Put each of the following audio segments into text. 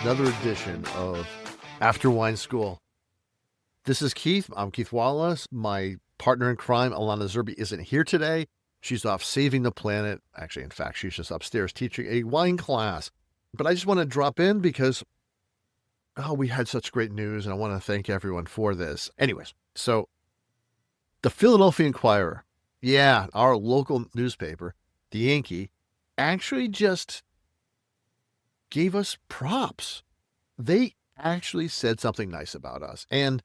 another edition of After Wine School. This is Keith. I'm Keith Wallace. My partner in crime, Alanna Zerbi, isn't here today. She's off saving the planet. Actually, in fact, she's just upstairs teaching a wine class. But I just want to drop in because, we had such great news, and I want to thank everyone for this. Anyways, so the Philadelphia Inquirer, our local newspaper, the Yankee, actually just gave us props. They actually said something nice about us. And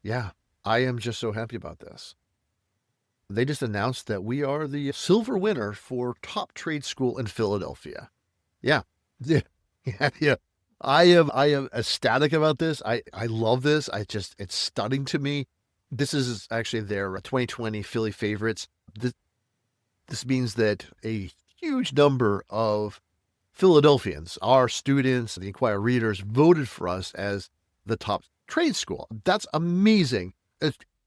I am just so happy about this. They just announced that we are the silver winner for top trade school in Philadelphia. Yeah. I am ecstatic about this. I love this. It's stunning to me. This is actually their 2020 Philly favorites. This means that a huge number of Philadelphians, our students, the Inquirer readers, voted for us as the top trade school. That's amazing.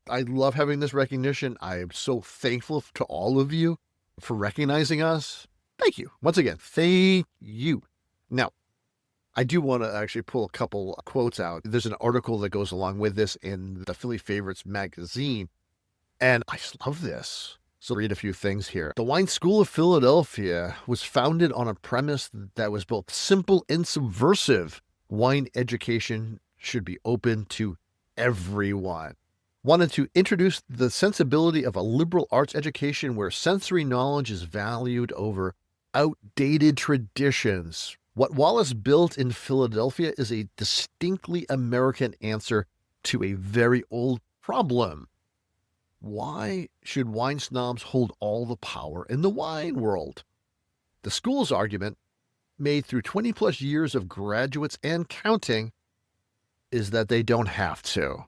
I love having this recognition. I am so thankful to all of you for recognizing us. Thank you. Once again, thank you. Now, I do want to actually pull a couple quotes out. There's an article that goes along with this in the Philly Favorites magazine, and I just love this. So read a few things here. The Wine School of Philadelphia was founded on a premise that was both simple and subversive. Wine education should be open to everyone. Wanted to introduce the sensibility of a liberal arts education where sensory knowledge is valued over outdated traditions. What Wallace built in Philadelphia is a distinctly American answer to a very old problem. Why should wine snobs hold all the power in the wine world? The school's argument, made through 20 plus years of graduates and counting, is that they don't have to.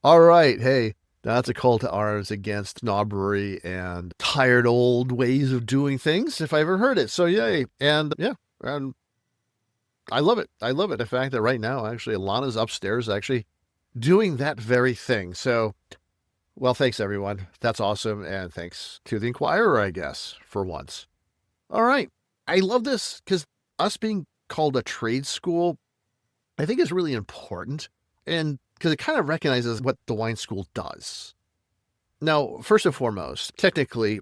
All right, hey, that's a call to arms against snobbery and tired old ways of doing things, if I ever heard it. So yay. And I love it. I love it. The fact that right now, actually, Alanna's upstairs actually doing that very thing. So, well, thanks, everyone. That's awesome. And thanks to the Inquirer, I guess, for once. All right. I love this because us being called a trade school, I think is really important. And because it kind of recognizes what the wine school does. Now, first and foremost, technically,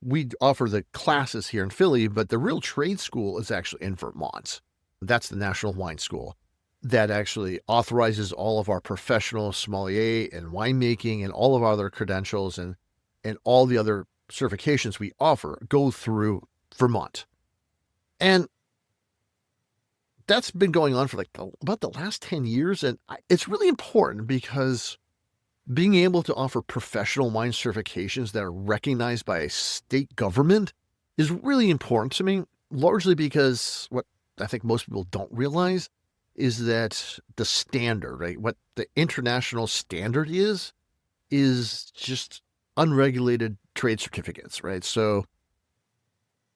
we offer the classes here in Philly, but the real trade school is actually in Vermont. That's the National Wine School that actually authorizes all of our professional sommelier and winemaking and all of our other credentials and all the other certifications we offer go through Vermont. And that's been going on for about the last 10 years. And it's really important because being able to offer professional wine certifications that are recognized by a state government is really important to me, largely because what I think most people don't realize is that the standard, right? What the international standard is just unregulated trade certificates, right? So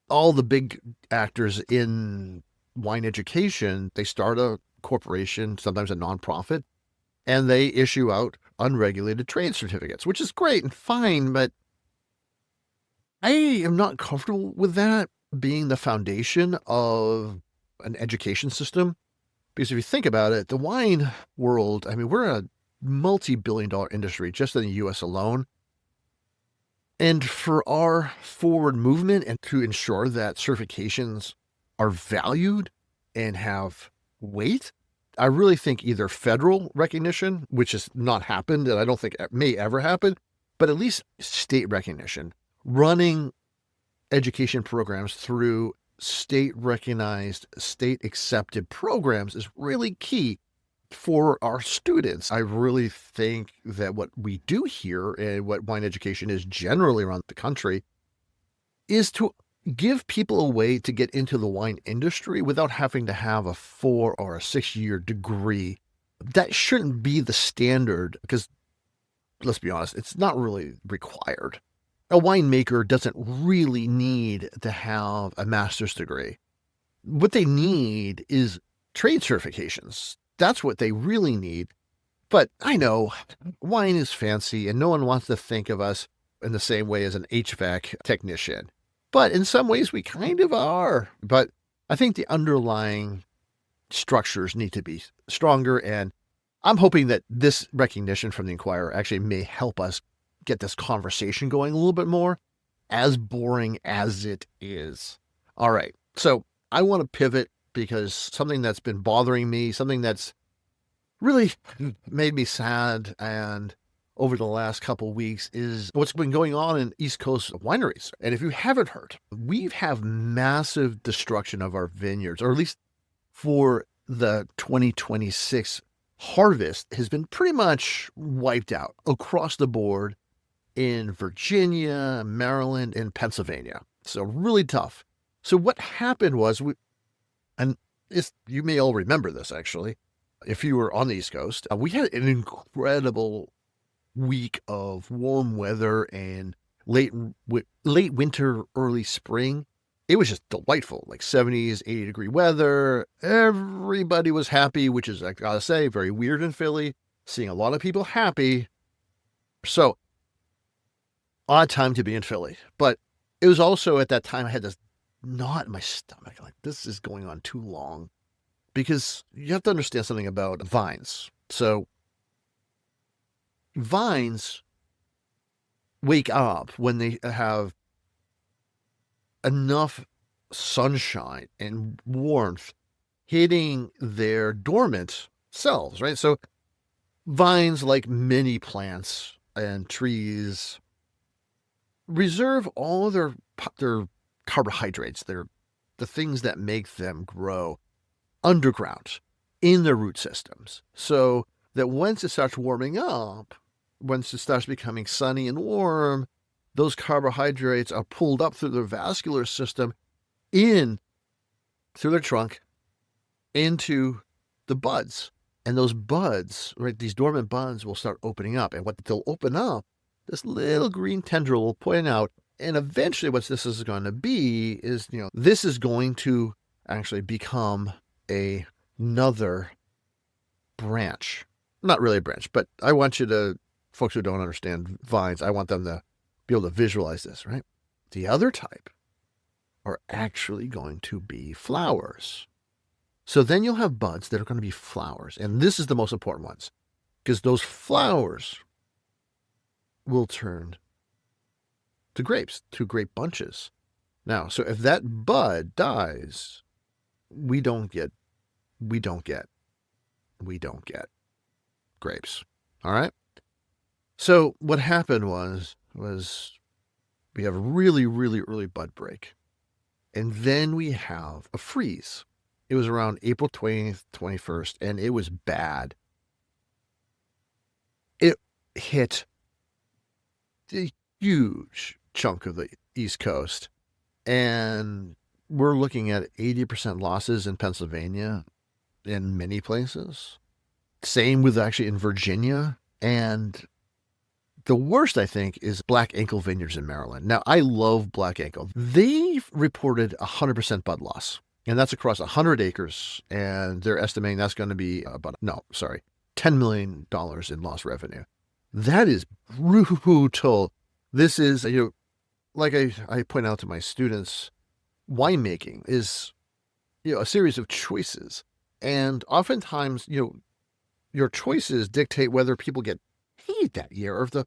all the big actors in wine education, they start a corporation, sometimes a nonprofit, and they issue out unregulated trade certificates, which is great and fine, but I am not comfortable with that being the foundation of an education system. Because if you think about it, the wine world, I mean, we're a multi-billion-dollar industry just in the U.S. alone. And for our forward movement and to ensure that certifications are valued and have weight, I really think either federal recognition, which has not happened, and I don't think it may ever happen, but at least state recognition, running education programs through state-recognized, state-accepted programs is really key for our students. I really think that what we do here and what wine education is generally around the country is to give people a way to get into the wine industry without having to have a 4 or a 6-year degree. That shouldn't be the standard because, let's be honest, it's not really required. A winemaker doesn't really need to have a master's degree. What they need is trade certifications. That's what they really need. But I know wine is fancy and no one wants to think of us in the same way as an HVAC technician. But in some ways we kind of are. But I think the underlying structures need to be stronger, and I'm hoping that this recognition from the Inquirer actually may help us get this conversation going a little bit more, as boring as it is. All right, so I want to pivot because something that's been bothering me, something that's really made me sad and over the last couple of weeks is what's been going on in East Coast wineries. And if you haven't heard, we have massive destruction of our vineyards, or at least for the 2026 harvest has been pretty much wiped out across the board in Virginia, Maryland, and Pennsylvania. So really tough. So what happened was, you may all remember this actually, if you were on the East Coast, we had an incredible week of warm weather and late winter, early spring. It was just delightful, like 70s, 80-degree weather. Everybody was happy, which is, I gotta say, very weird in Philly, seeing a lot of people happy. So, odd time to be in Philly. But it was also at that time I had this knot in my stomach, like, this is going on too long. Because you have to understand something about vines. So, vines wake up when they have enough sunshine and warmth hitting their dormant cells, right? So vines, like many plants and trees, reserve all their carbohydrates, the things that make them grow underground in their root systems. So that once it starts warming up, once it starts becoming sunny and warm, those carbohydrates are pulled up through their vascular system in through their trunk into the buds. And those buds, right, these dormant buds will start opening up. And what they'll open up, this little green tendril will point out. And eventually what this is going to be is, this is going to actually become another branch. Not really a branch, but I want folks who don't understand vines, I want them to be able to visualize this, right? The other type are actually going to be flowers. So then you'll have buds that are going to be flowers. And this is the most important ones, because those flowers will turn to grapes, to grape bunches. Now, so if that bud dies, we don't get grapes. All right? So what happened was we have a really, really early bud break. And then we have a freeze. It was around April 20th, 21st, and it was bad. It hit a huge chunk of the East Coast. And we're looking at 80% losses in Pennsylvania in many places. Same with actually in Virginia. And the worst, I think, is Black Ankle Vineyards in Maryland. Now, I love Black Ankle. They've reported 100% bud loss, and that's across 100 acres, and they're estimating that's going to be $10 million in lost revenue. That is brutal. This is, like I point out to my students, winemaking is, a series of choices. And oftentimes, your choices dictate whether people get paid that year or if the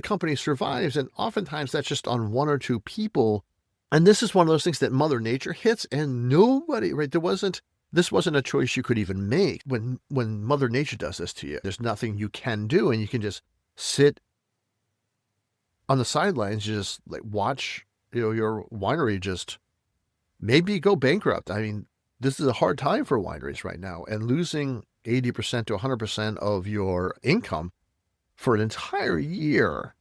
company survives. And oftentimes that's just on one or two people. And this is one of those things that Mother Nature hits, and nobody, right? This wasn't a choice you could even make. When Mother Nature does this to you, there's nothing you can do, and you can just sit on the sidelines, just like watch, your winery just maybe go bankrupt. I mean, this is a hard time for wineries right now, and losing 80% to 100% of your income for an entire year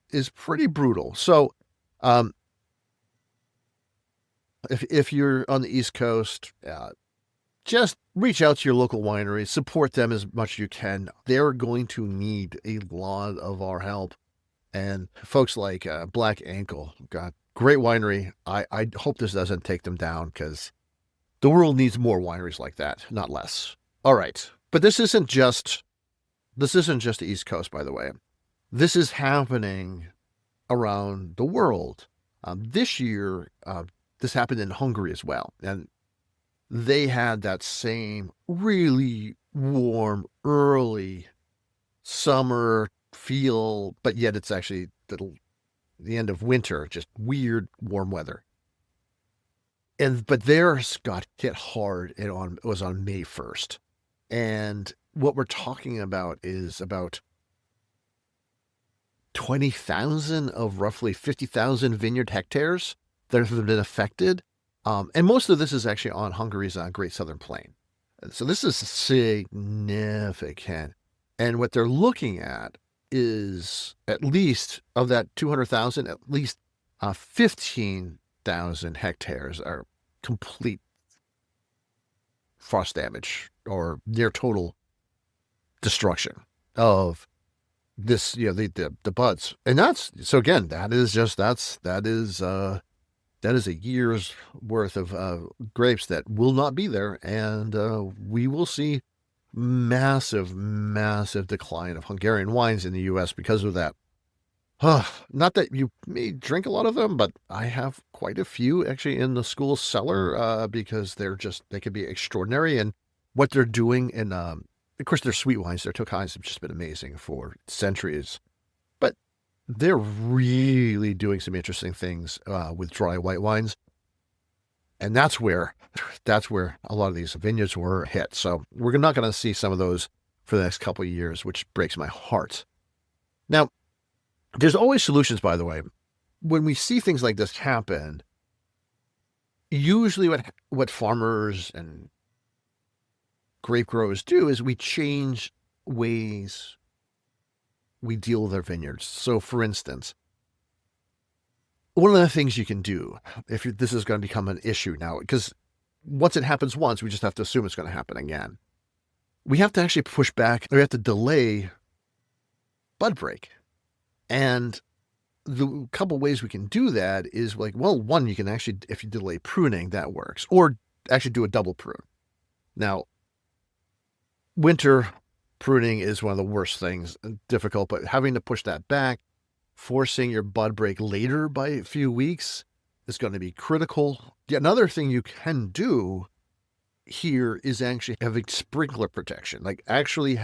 is pretty brutal. So, if you're on the East Coast, just reach out to your local wineries, support them as much as you can. They're going to need a lot of our help. And folks like Black Ankle, God, great winery. I hope this doesn't take them down, because the world needs more wineries like that, not less. All right. But this isn't just the East Coast, by the way. This is happening around the world. This year, this happened in Hungary as well. And they had that same really warm, early summer feel, but yet it's actually the end of winter, just weird warm weather. But theirs got hit hard. It was on May 1st. And what we're talking about is about 20,000 of roughly 50,000 vineyard hectares that have been affected. And most of this is actually on Hungary's Great Southern Plain. So this is significant. And what they're looking at is, at least of that 200,000, at least 15,000 hectares are complete frost damage or near total destruction of this, the buds. And again, that is a year's worth of grapes that will not be there, and we will see massive, massive decline of Hungarian wines in the U.S. because of that. Not that you may drink a lot of them, but I have quite a few actually in the school cellar because they can be extraordinary. And what they're doing, and of course, they're sweet wines. Their Tokais have just been amazing for centuries. But they're really doing some interesting things with dry white wines. And that's where a lot of these vineyards were hit. So we're not going to see some of those for the next couple of years, which breaks my heart. Now, there's always solutions, by the way. When we see things like this happen, usually what farmers and grape growers do is we change ways we deal with our vineyards. So, for instance, one of the things you can do if this is going to become an issue now, because once it happens once, we just have to assume it's going to happen again. We have to actually push back, we have to delay bud break. And the couple ways we can do that is one, you can actually, if you delay pruning, that works. Or actually do a double prune. Now, winter pruning is one of the worst things, difficult, but having to push that back, forcing your bud break later by a few weeks is going to be critical. Yet another thing you can do here is actually having sprinkler protection, like actually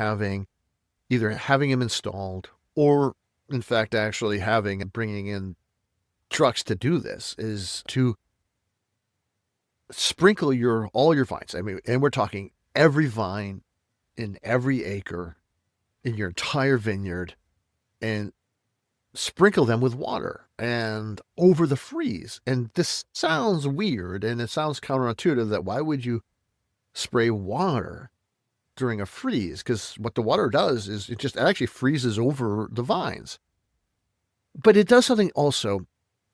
either having them installed or, in fact, actually bringing in trucks to do this, is to sprinkle all your vines. I mean, and we're talking every vine in every acre in your entire vineyard, and sprinkle them with water and over the freeze. And this sounds weird and it sounds counterintuitive that why would you spray water during a freeze? Because what the water does is it actually freezes over the vines. But it does something also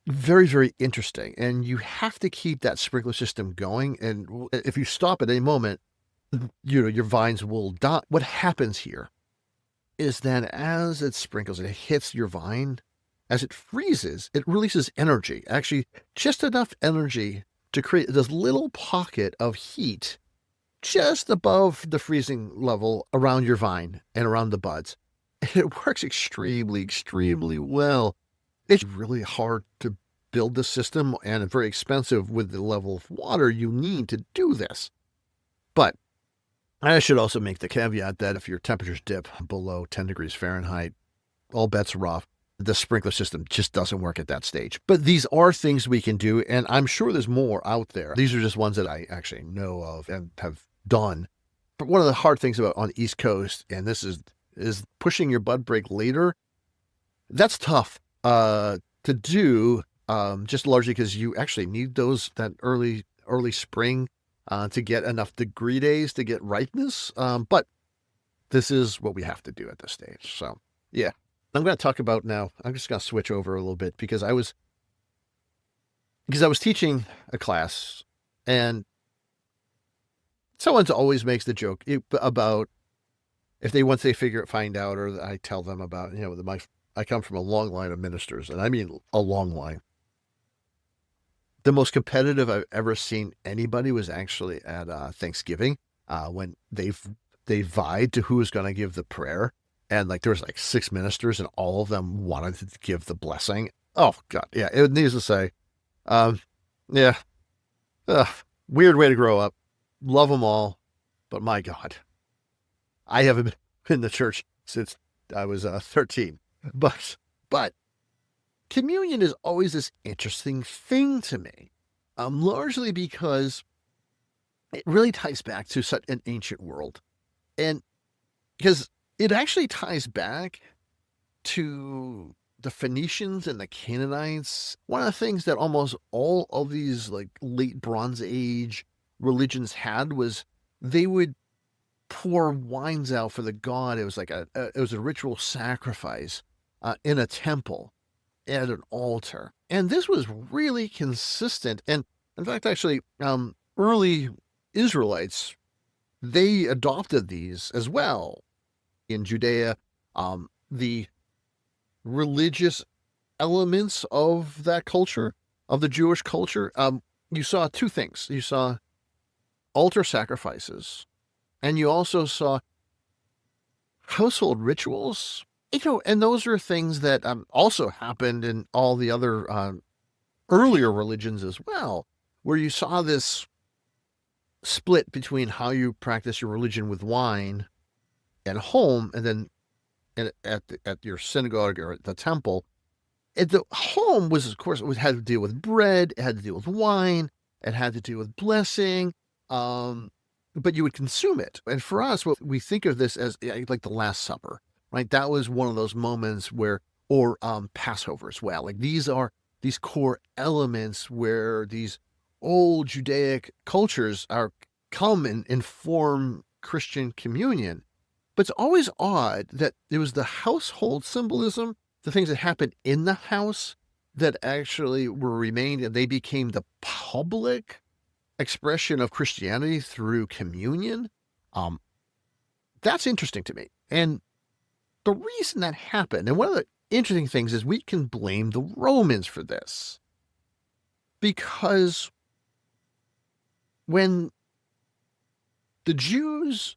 very, very interesting. And you have to keep that sprinkler system going. And if you stop at any moment, your vines will die. What happens here is that as it sprinkles and it hits your vine, as it freezes, it releases energy, actually just enough energy to create this little pocket of heat just above the freezing level around your vine and around the buds. And it works extremely, extremely well. It's really hard to build the system and very expensive with the level of water you need to do this. But I should also make the caveat that if your temperatures dip below 10 degrees Fahrenheit, all bets are off. The sprinkler system just doesn't work at that stage. But these are things we can do, and I'm sure there's more out there. These are just ones that I actually know of and have done. But one of the hard things on the East Coast, and this is pushing your bud break later. That's tough to do, just largely because you actually need that early spring to get enough degree days to get ripeness. But this is what we have to do at this stage. So, yeah. I'm going to talk about now. I'm just going to switch over a little bit because I was teaching a class, and someone always makes the joke about once they find out, or I tell them about, I come from a long line of ministers, and I mean a long line. The most competitive I've ever seen anybody was actually at Thanksgiving, when they vied to who was going to give the prayer. And there was 6 ministers, and all of them wanted to give the blessing. Oh God, yeah. Needless to say, yeah, weird way to grow up. love them all, but my God, I haven't been in the church since I was 13. But communion is always this interesting thing to me, largely because it really ties back to such an ancient world. And because it actually ties back to the Phoenicians and the Canaanites. One of the things that almost all of these like late Bronze Age religions had was they would pour wines out for the god. It was like it was a ritual sacrifice in a temple at an altar. And this was really consistent. And in fact, actually, early Israelites, they adopted these as well. In Judea, the religious elements of that culture, of the Jewish culture, you saw two things. You saw altar sacrifices, and you also saw household rituals. And those are things that also happened in all the other earlier religions as well, where you saw this split between how you practice your religion with wine at home and then at your synagogue or at the temple. At the home was, of course, it had to deal with bread, it had to deal with wine, it had to do with blessing, but you would consume it. And for us, what we think of this as like the Last Supper, right? That was one of those moments where, or Passover as well. Like these are these core elements where these old Judaic cultures are come and inform Christian communion. But it's always odd that it was the household symbolism, the things that happened in the house, that actually were remained, and they became the public expression of Christianity through communion. That's interesting to me. And the reason that happened, and one of the interesting things is we can blame the Romans for this. Because when the Jews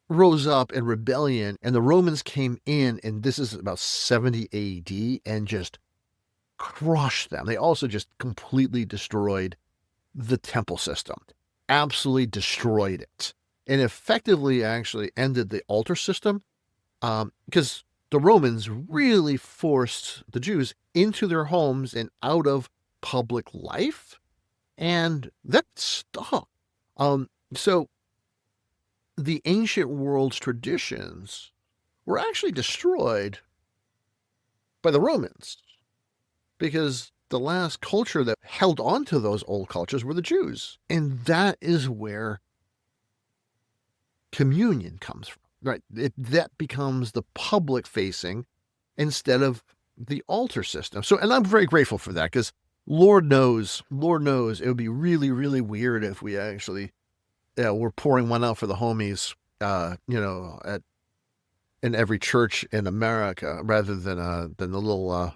rose up in rebellion and the Romans came in, and this is about 70 AD, and just crushed them. They also just completely destroyed the temple system, absolutely destroyed it, and effectively actually ended the altar system, because the Romans really forced the Jews into their homes and out of public life, and that stuck. So the ancient world's traditions were actually destroyed by the Romans, because the last culture that held on to those old cultures were the Jews. And that is where communion comes from, right? That becomes the public facing instead of the altar system. So, and I'm very grateful for that, because Lord knows, it would be really, really weird if we actually we're pouring one out for the homies, in every church in America, rather than the little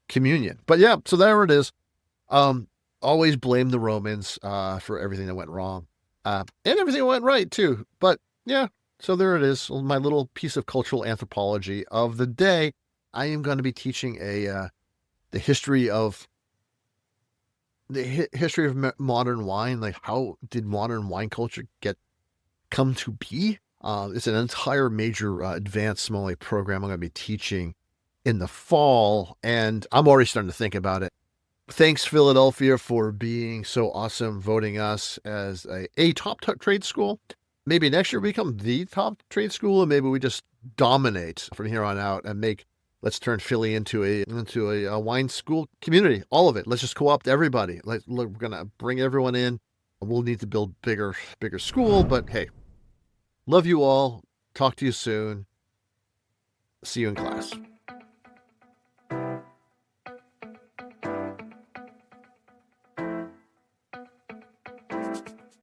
communion. But yeah, so there it is. Always blame the Romans for everything that went wrong, and everything that went right too. But yeah, so there it is. My little piece of cultural anthropology of the day. I am going to be teaching the history of modern wine. Like, how did modern wine culture come to be? It's an entire major advanced sommelier program I'm going to be teaching in the fall, and I'm already starting to think about it. Thanks, Philadelphia, for being so awesome, voting us as a top trade school. Maybe next year we become the top trade school, and maybe we just dominate from here on out and let's turn Philly into a wine school community. All of it. Let's just co-opt everybody. We're gonna bring everyone in. We'll need to build bigger school, but hey, love you all. Talk to you soon. See you in class.